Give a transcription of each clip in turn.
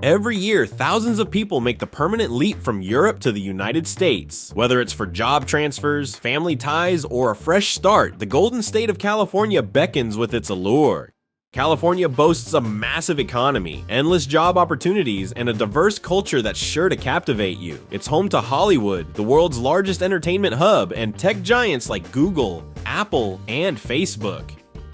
Every year, thousands of people make the permanent leap from Europe to the United States. Whether it's for job transfers, family ties, or a fresh start, the golden state of California beckons with its allure. California boasts a massive economy, endless job opportunities, and a diverse culture that's sure to captivate you. It's home to Hollywood, the world's largest entertainment hub, and tech giants like Google, Apple, and Facebook.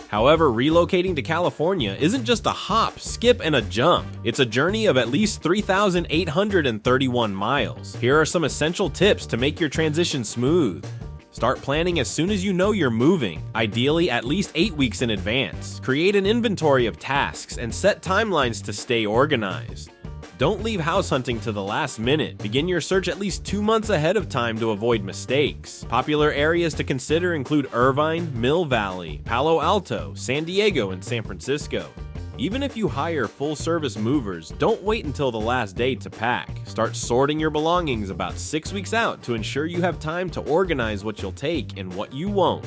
However, relocating to California isn't just a hop, skip, and a jump. It's a journey of at least 3,831 miles. Here are some essential tips to make your transition smooth. Start planning as soon as you know you're moving, ideally at least 8 weeks in advance. Create an inventory of tasks and set timelines to stay organized. Don't leave house hunting to the last minute. Begin your search at least 2 months ahead of time to avoid mistakes. Popular areas to consider include Irvine, Mill Valley, Palo Alto, San Diego, and San Francisco. Even if you hire full-service movers, don't wait until the last day to pack. Start sorting your belongings about 6 weeks out to ensure you have time to organize what you'll take and what you won't.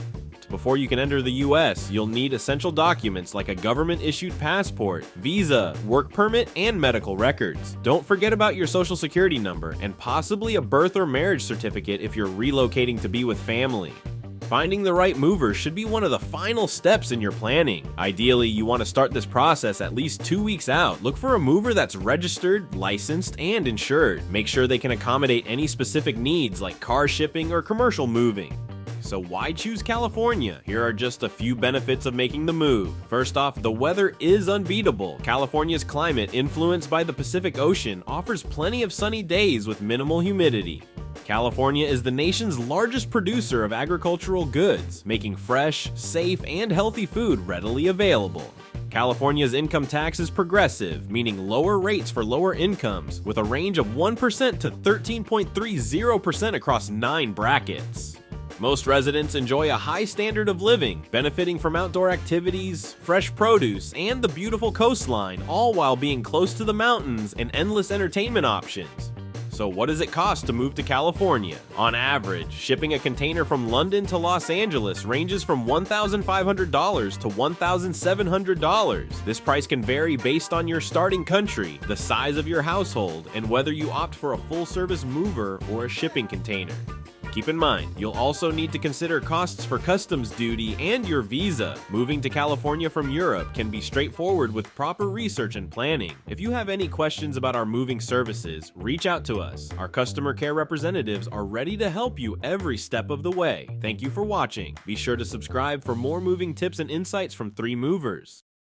Before you can enter the US, you'll need essential documents like a government-issued passport, visa, work permit, and medical records. Don't forget about your social security number and possibly a birth or marriage certificate if you're relocating to be with family. Finding the right mover should be one of the final steps in your planning. Ideally, you want to start this process at least 2 weeks out. Look for a mover that's registered, licensed, and insured. Make sure they can accommodate any specific needs like car shipping or commercial moving. So why choose California? Here are just a few benefits of making the move. First off, the weather is unbeatable. California's climate, influenced by the Pacific Ocean, offers plenty of sunny days with minimal humidity. California is the nation's largest producer of agricultural goods, making fresh, safe, and healthy food readily available. California's income tax is progressive, meaning lower rates for lower incomes, with a range of 1% to 13.30% across 9 brackets. Most residents enjoy a high standard of living, benefiting from outdoor activities, fresh produce, and the beautiful coastline, all while being close to the mountains and endless entertainment options. So what does it cost to move to California? On average, shipping a container from London to Los Angeles ranges from $1,500 to $1,700. This price can vary based on your starting country, the size of your household, and whether you opt for a full-service mover or a shipping container. Keep in mind, you'll also need to consider costs for customs duty and your visa. Moving to California from Europe can be straightforward with proper research and planning. If you have any questions about our moving services, reach out to us. Our customer care representatives are ready to help you every step of the way. Thank you for watching. Be sure to subscribe for more moving tips and insights from 3 Movers.